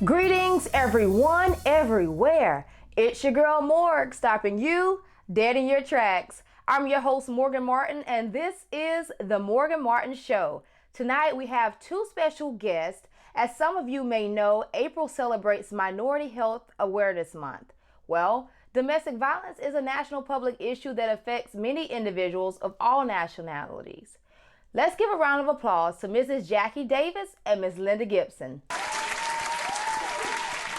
Greetings, everyone, everywhere. It's your girl Morg, stopping you dead in your tracks. I'm your host, Morgan Martin, and this is The Morgan Martin Show. Tonight, we have two special guests. As some of you may know, April celebrates Minority Health Awareness Month. Well, domestic violence is a national public issue that affects many individuals of all nationalities. Let's give a round of applause to Mrs. Jhaki Davis and Ms. Linda Gibson.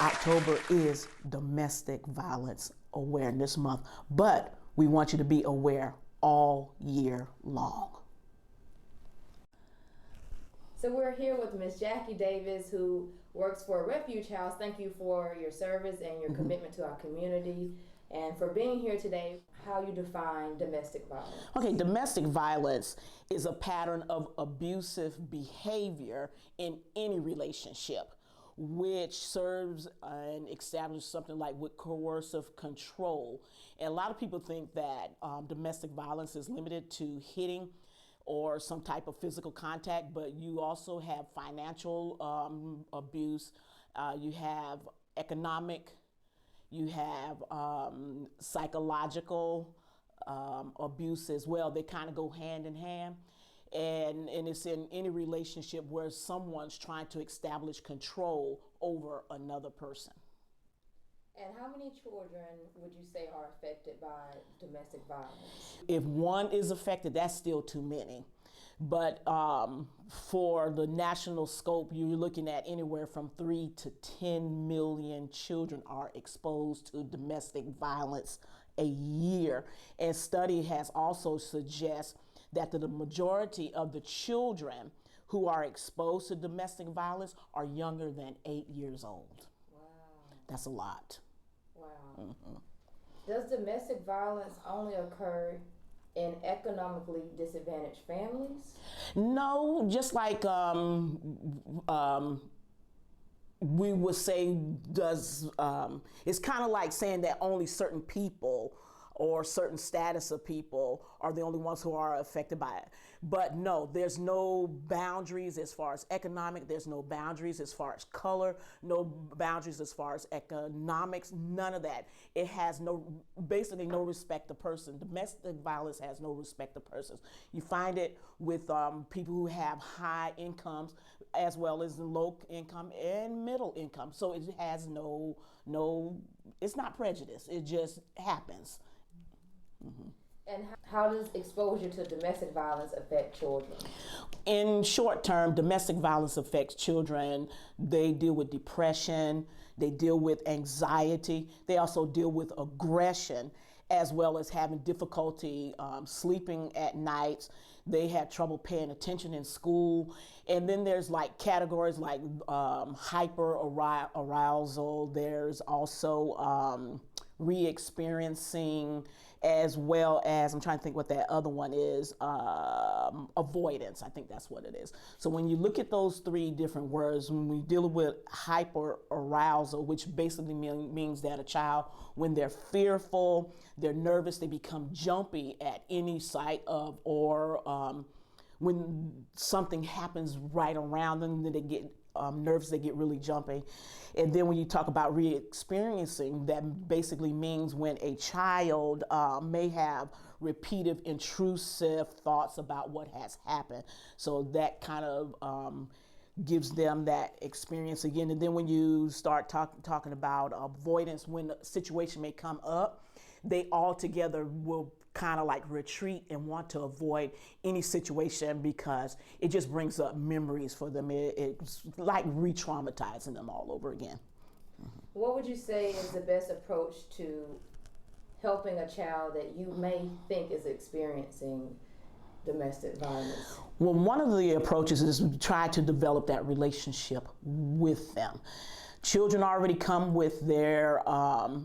October is Domestic Violence Awareness Month, but we want you to be aware all year long. So we're here with Ms. Jhaki Davis, who works for a refuge house. Thank you for your service and your commitment to our community, and for being here today. How you define domestic violence? Okay, domestic violence is a pattern of abusive behavior in any relationship, which serves and establishes something like with coercive control. And a lot of people think that domestic violence is limited to hitting or some type of physical contact, but you also have financial abuse, you have economic, you have psychological abuse as well. They kind of go hand in hand. And it's in any relationship where someone's trying to establish control over another person. And how many children would you say are affected by domestic violence? If one is affected, that's still too many. But for the national scope, you're looking at anywhere from 3 to 10 million children are exposed to domestic violence a year. And study has also suggested that the majority of the children who are exposed to domestic violence are younger than 8 years old. Wow. That's a lot. Wow. Mm-hmm. Does domestic violence only occur in economically disadvantaged families? No, just like we would say it's kind of like saying that only certain people or certain status of people are the only ones who are affected by it. But no, there's no boundaries as far as economic, there's no boundaries as far as color, no boundaries as far as economics, none of that. It has basically no respect to person. Domestic violence has no respect to persons. You find it with people who have high incomes as well as low income and middle income. So it has it's not prejudice, it just happens. Mm-hmm. And how does exposure to domestic violence affect children? In short term, domestic violence affects children. They deal with depression, they deal with anxiety, they also deal with aggression, as well as having difficulty sleeping at night. They have trouble paying attention in school. And then there's like categories like hyper arousal. There's also re-experiencing, as well as, I'm trying to think what that other one is, avoidance. I think that's what it is. So when you look at those three different words, when we deal with hyper arousal, which basically means that a child, when they're fearful, they're nervous, they become jumpy at any sight of, or when something happens right around them, then they get nervous, they get really jumpy. And then when you talk about re-experiencing, that basically means when a child may have repeated intrusive thoughts about what has happened. So that kind of gives them that experience again. And then when you start talking about avoidance, when a situation may come up, they all together will kind of like retreat and want to avoid any situation because it just brings up memories for them. It's like re-traumatizing them all over again. Mm-hmm. What would you say is the best approach to helping a child that you may think is experiencing domestic violence? Well, one of the approaches is to try to develop that relationship with them. Children already come with their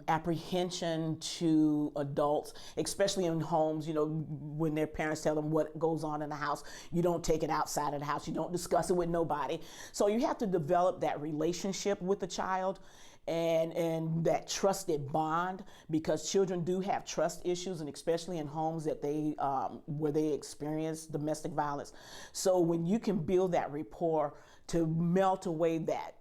apprehension to adults, especially in homes, when their parents tell them what goes on in the house. You don't take it outside of the house. You don't discuss it with nobody. So you have to develop that relationship with the child. and that trusted bond, because children do have trust issues, and especially in homes that they where they experience domestic violence. So when you can build that rapport to melt away that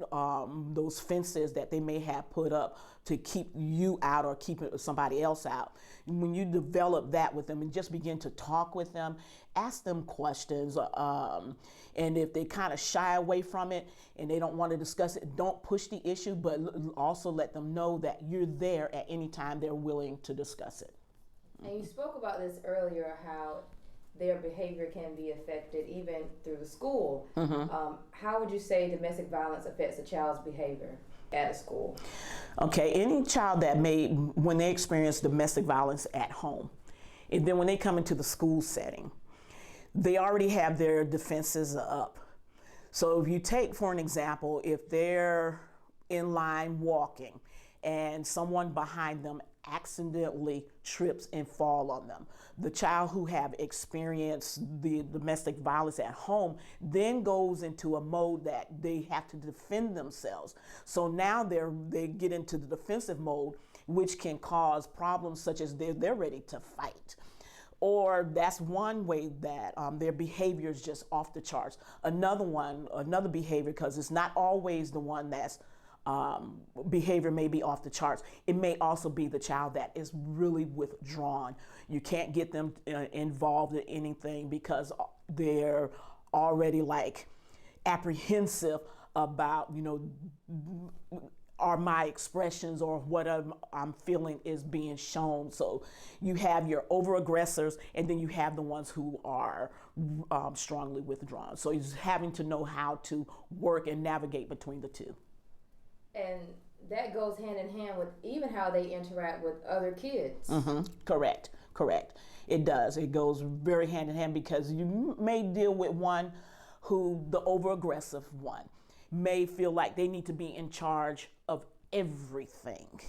those fences that they may have put up to keep you out or keep somebody else out, when you develop that with them and just begin to talk with them, ask them questions, and if they kind of shy away from it and they don't want to discuss it, don't push the issue, but also let them know that you're there at any time they're willing to discuss it. And you spoke about this earlier, how their behavior can be affected even through the school. How would you say domestic violence affects a child's behavior at a school? Okay, any child that when they experience domestic violence at home, and then when they come into the school setting, they already have their defenses up. So if you take, for an example, if they're in line walking and someone behind them accidentally trips and fall on them, the child who have experienced the domestic violence at home then goes into a mode that they have to defend themselves. So now they get into the defensive mode, which can cause problems such as they're ready to fight. Or that's one way that their behavior is just off the charts. Another behavior, because it's not always the one that's behavior may be off the charts. It may also be the child that is really withdrawn. You can't get them involved in anything because they're already like apprehensive about, are my expressions or what I'm feeling is being shown. So you have your over-aggressors, and then you have the ones who are strongly withdrawn. So you're having to know how to work and navigate between the two. And that goes hand in hand with even how they interact with other kids. Correct. It does. It goes very hand in hand, because you may deal with one who, the over-aggressive one, may feel like they need to be in charge of everything.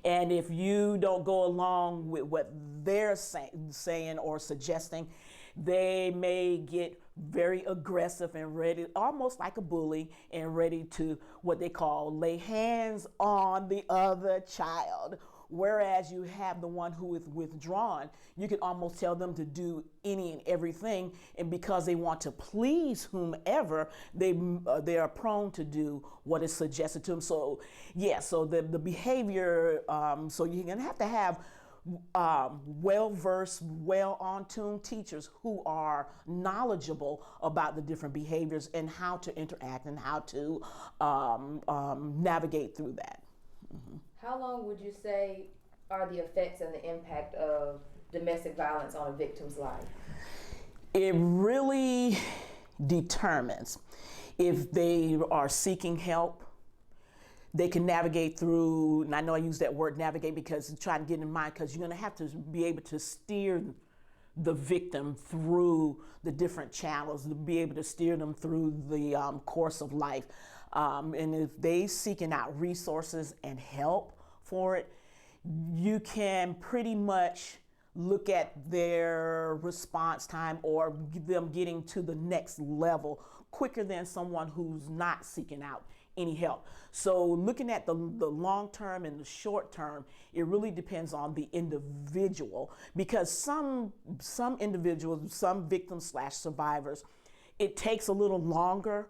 And if you don't go along with what they're saying or suggesting, they may get very aggressive and ready, almost like a bully, and ready to what they call lay hands on the other child. Whereas you have the one who is withdrawn, you can almost tell them to do any and everything, and because they want to please whomever, they are prone to do what is suggested to them. So so the behavior, so you're gonna have to have well-versed, well-on-tuned teachers who are knowledgeable about the different behaviors and how to interact and how to navigate through that. How long would you say are the effects and the impact of domestic violence on a victim's life? It really determines if they are seeking help. They can navigate through, and I know I use that word navigate because I'm trying to get in mind, because you're going to have to be able to steer the victim through the different channels, to be able to steer them through the course of life. And if they seeking out resources and help for it, you can pretty much look at their response time or them getting to the next level quicker than someone who's not seeking out any help. So looking at the long term and the short term, it really depends on the individual, because some individuals, some victims / survivors, it takes a little longer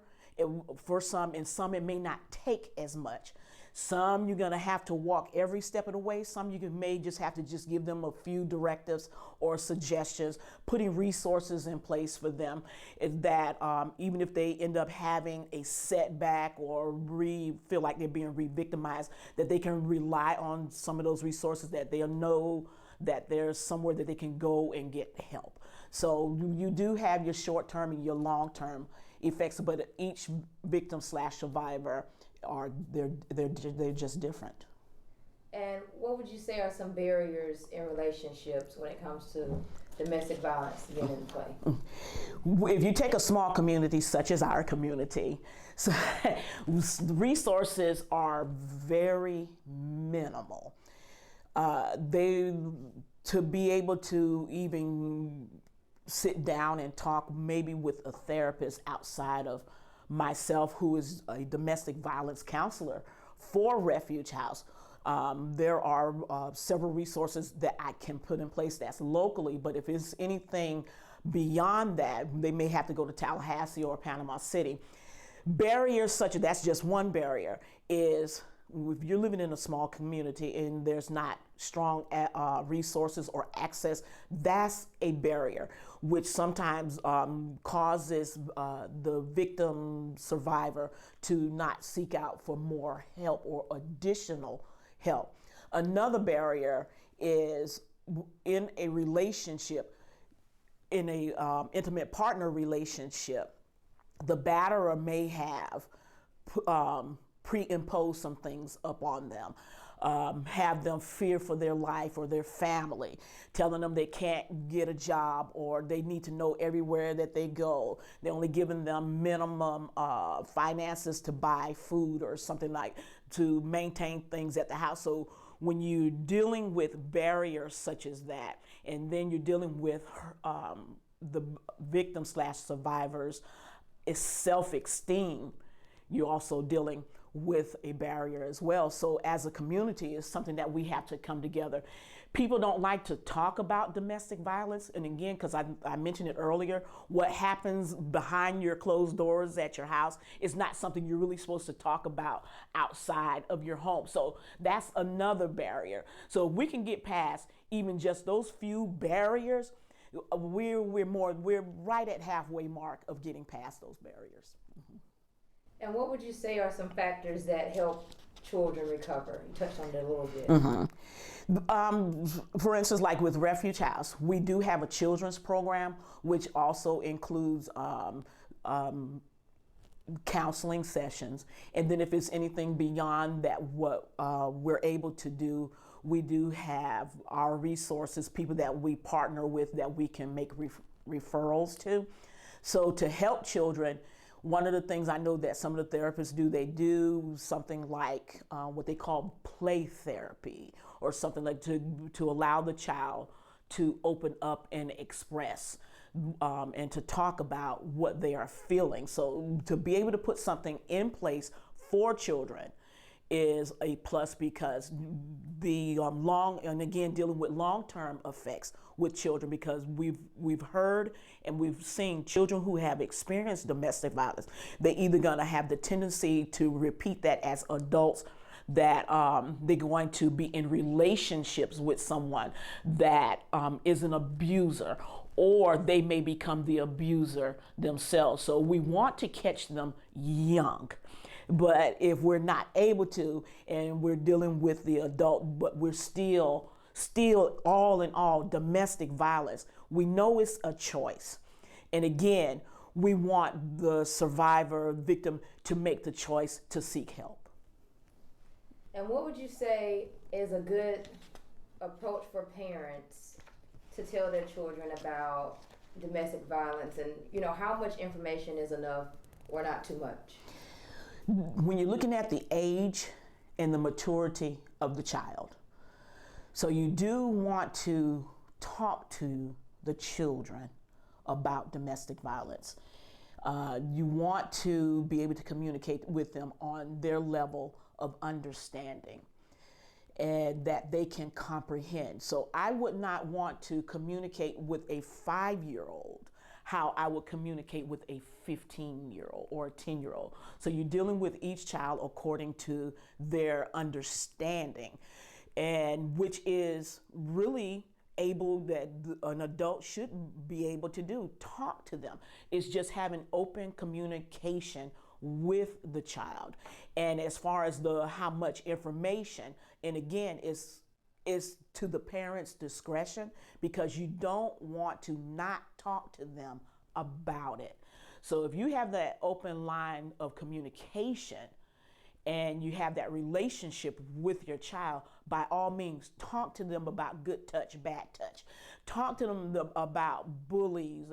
for some, and some it may not take as much. Some you're gonna have to walk every step of the way. Some you may just have to just give them a few directives or suggestions, putting resources in place for them that even if they end up having a setback or feel like they're being re-victimized, that they can rely on some of those resources, that they'll know that there's somewhere that they can go and get help. So you do have your short-term and your long-term effects, but each victim / survivor they're just different. And what would you say are some barriers in relationships when it comes to domestic violence being in play? If you take a small community such as our community, so resources are very minimal. To be able to even sit down and talk maybe with a therapist outside of myself, who is a domestic violence counselor for Refuge House. There are several resources that I can put in place that's locally, but if it's anything beyond that, they may have to go to Tallahassee or Panama City. Barriers such as, that's just one barrier, is if you're living in a small community and there's not strong resources or access, that's a barrier, which sometimes causes the victim survivor to not seek out for more help or additional help. Another barrier is in a relationship, in a intimate partner relationship, the batterer may have pre-impose some things upon them, have them fear for their life or their family, telling them they can't get a job or they need to know everywhere that they go. They're only giving them minimum finances to buy food or something, like to maintain things at the house. So when you're dealing with barriers such as that, and then you're dealing with the victim / survivors, is self-esteem, you're also dealing with a barrier as well. So as a community, it's something that we have to come together. People don't like to talk about domestic violence. And again, because I mentioned it earlier, what happens behind your closed doors at your house is not something you're really supposed to talk about outside of your home. So that's another barrier. So if we can get past even just those few barriers, we're right at halfway mark of getting past those barriers. And what would you say are some factors that help children recover? You touched on that a little bit. For instance, like with Refuge House, we do have a children's program, which also includes counseling sessions. And then if it's anything beyond that, what we're able to do, we do have our resources, people that we partner with that we can make referrals to. So to help children, one of the things I know that some of the therapists do, they do something like what they call play therapy, or something like to allow the child to open up and express and to talk about what they are feeling. So to be able to put something in place for children is a plus, because the dealing with long-term effects with children, because we've heard and we've seen children who have experienced domestic violence, they're either gonna have the tendency to repeat that as adults, that they're going to be in relationships with someone that is an abuser, or they may become the abuser themselves. So we want to catch them young. But if we're not able to, and we're dealing with the adult, but we're still all in all domestic violence, we know it's a choice. And again, we want the survivor, victim, to make the choice to seek help. And what would you say is a good approach for parents to tell their children about domestic violence, and how much information is enough or not too much? When you're looking at the age and the maturity of the child, so you do want to talk to the children about domestic violence. You want to be able to communicate with them on their level of understanding and that they can comprehend. So I would not want to communicate with a 5-year-old how I would communicate with a 15-year-old or a 10-year-old. So you're dealing with each child according to their understanding, and which is really able, that an adult should be able to do. Talk to them. It's just having open communication with the child. And as far as how much information, and again, it's to the parents' discretion, because you don't want to not talk to them about it. So if you have that open line of communication and you have that relationship with your child, by all means, talk to them about good touch, bad touch. Talk to them about bullies,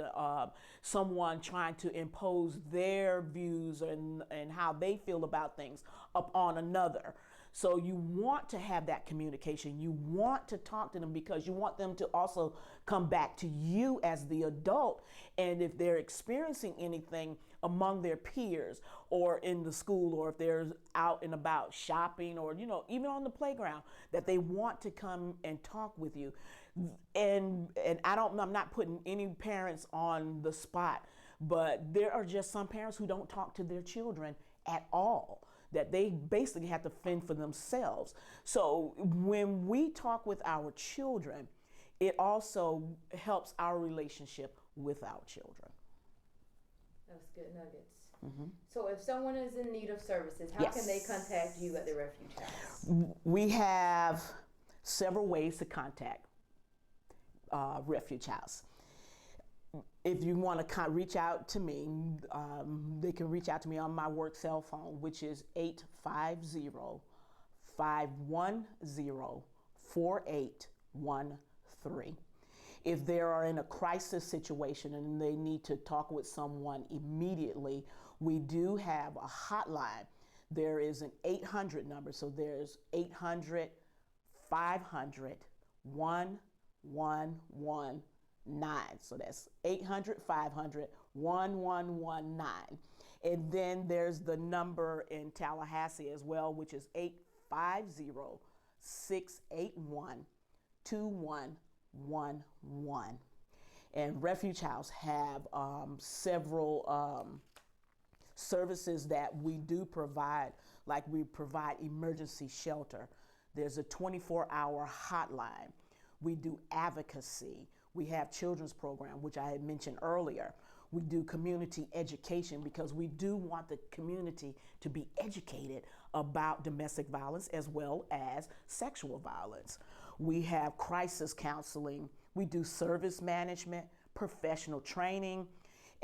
someone trying to impose their views and how they feel about things upon another. So you want to have that communication. You want to talk to them because you want them to also come back to you as the adult. And if they're experiencing anything, among their peers or in the school, or if they're out and about shopping, or even on the playground, that they want to come and talk with you. And I'm not putting any parents on the spot, but there are just some parents who don't talk to their children at all, that they basically have to fend for themselves. So when we talk with our children, it also helps our relationship with our children. That's good nuggets. So if someone is in need of services, how can they contact you at the Refuge House? We have several ways to contact Refuge House. If you want to reach out to me, they can reach out to me on my work cell phone, which is 850-510-4813. If they are in a crisis situation and they need to talk with someone immediately, we do have a hotline. There is an 800 number, so there's 800-500-1119. So that's 800-500-1119. And then there's the number in Tallahassee as well, which is 850-681-2111. And Refuge House have several services that we do provide, like we provide emergency shelter. There's a 24-hour hotline. We do advocacy. We have children's program, which I had mentioned earlier. We do community education because we do want the community to be educated about domestic violence as well as sexual violence. We have crisis counseling. We do service management, professional training,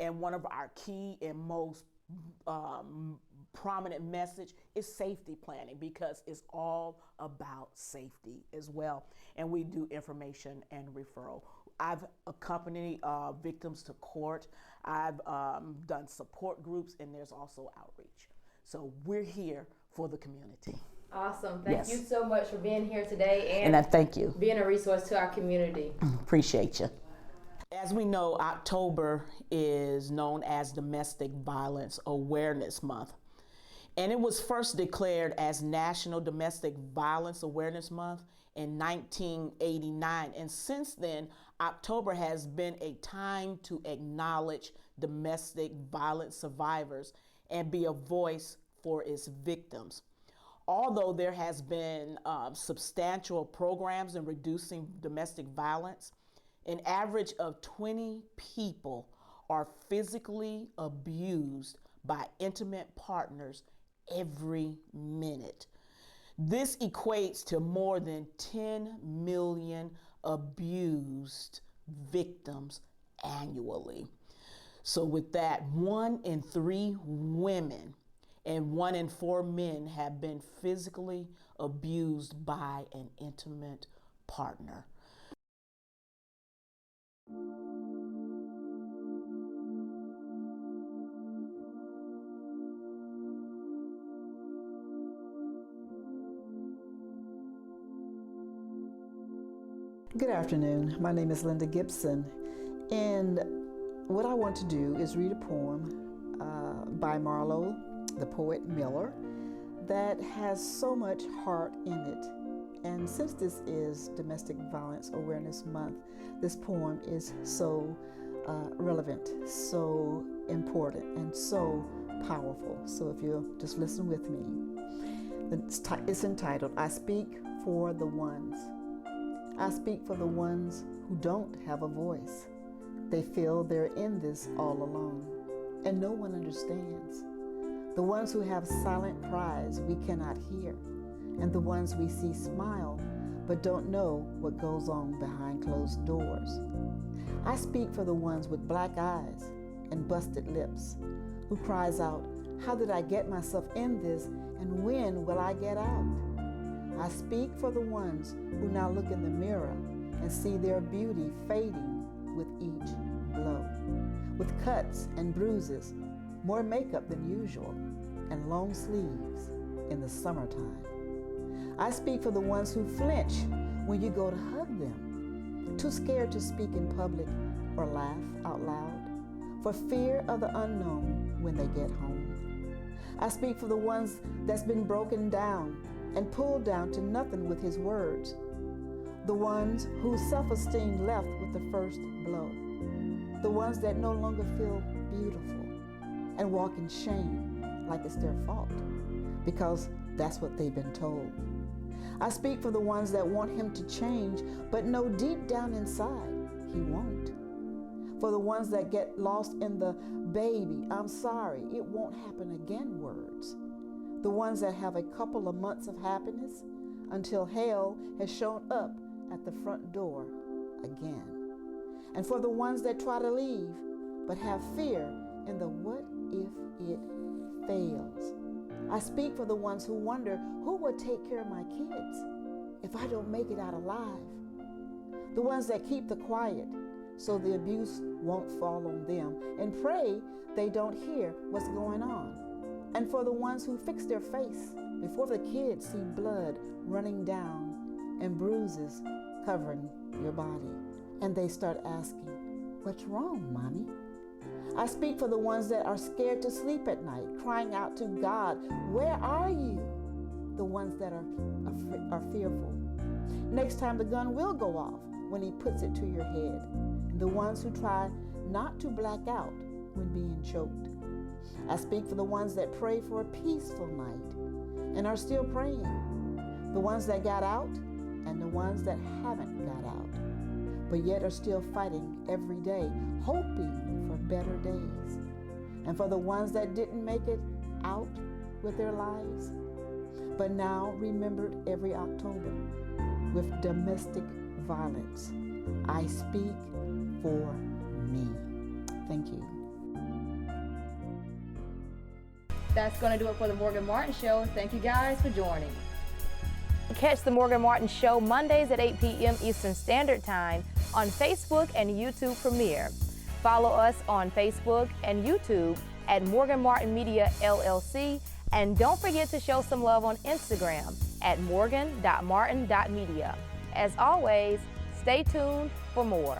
and one of our key and most prominent message is safety planning, because it's all about safety as well. And we do information and referral. I've accompanied victims to court. I've done support groups, and there's also outreach. So we're here for the community. Awesome. Thank you so much for being here today and I thank you. Being a resource to our community. Appreciate you. As we know, October is known as Domestic Violence Awareness Month. And it was first declared as National Domestic Violence Awareness Month in 1989. And since then, October has been a time to acknowledge domestic violence survivors and be a voice for its victims. Although there has been substantial programs in reducing domestic violence, an average of 20 people are physically abused by intimate partners every minute. This equates to more than 10 million abused victims annually. So with that, 1 in 3 women and 1 in 4 men have been physically abused by an intimate partner. Good afternoon. My name is Linda Gibson, and what I want to do is read a poem by Marlowe, the poet Miller, that has so much heart in it. And since this is Domestic Violence Awareness Month, this poem is so relevant, so important, and so powerful. So if you'll just listen with me. It's entitled, I Speak for the Ones. I speak for the ones who don't have a voice. They feel they're in this all alone, and no one understands. The ones who have silent cries we cannot hear, and the ones we see smile but don't know what goes on behind closed doors. I speak for the ones with black eyes and busted lips, who cries out, how did I get myself in this, and when will I get out? I speak for the ones who now look in the mirror and see their beauty fading with each blow, with cuts and bruises, more makeup than usual, and long sleeves in the summertime. I speak for the ones who flinch when you go to hug them, too scared to speak in public or laugh out loud, for fear of the unknown when they get home. I speak for the ones that's been broken down and pulled down to nothing with his words. The ones whose self-esteem left with the first blow. The ones that no longer feel beautiful and walk in shame like it's their fault because that's what they've been told. I speak for the ones that want him to change but know deep down inside he won't. For the ones that get lost in the "baby, I'm sorry, it won't happen again" words. The ones that have a couple of months of happiness until hell has shown up at the front door again. And for the ones that try to leave but have fear in the "what if it fails." I speak for the ones who wonder who will take care of my kids if I don't make it out alive. The ones that keep the quiet so the abuse won't fall on them and pray they don't hear what's going on. And for the ones who fix their face before the kids see blood running down and bruises covering your body, and they start asking, "What's wrong, Mommy?" I speak for the ones that are scared to sleep at night, crying out to God, "Where are you?" The ones that are fearful. Next time the gun will go off when he puts it to your head. And the ones who try not to black out when being choked. I speak for the ones that pray for a peaceful night and are still praying. The ones that got out and the ones that haven't got out, but yet are still fighting every day, hoping for better days. And for the ones that didn't make it out with their lives, but now remembered every October with domestic violence, I speak for me. Thank you. That's going to do it for the Morgan Martin Show. Thank you guys for joining. Catch the Morgan Martin Show Mondays at 8 p.m. Eastern Standard Time on Facebook and YouTube Premiere. Follow us on Facebook and YouTube at Morgan Martin Media LLC, and don't forget to show some love on Instagram at morgan.martin.media. As always, stay tuned for more.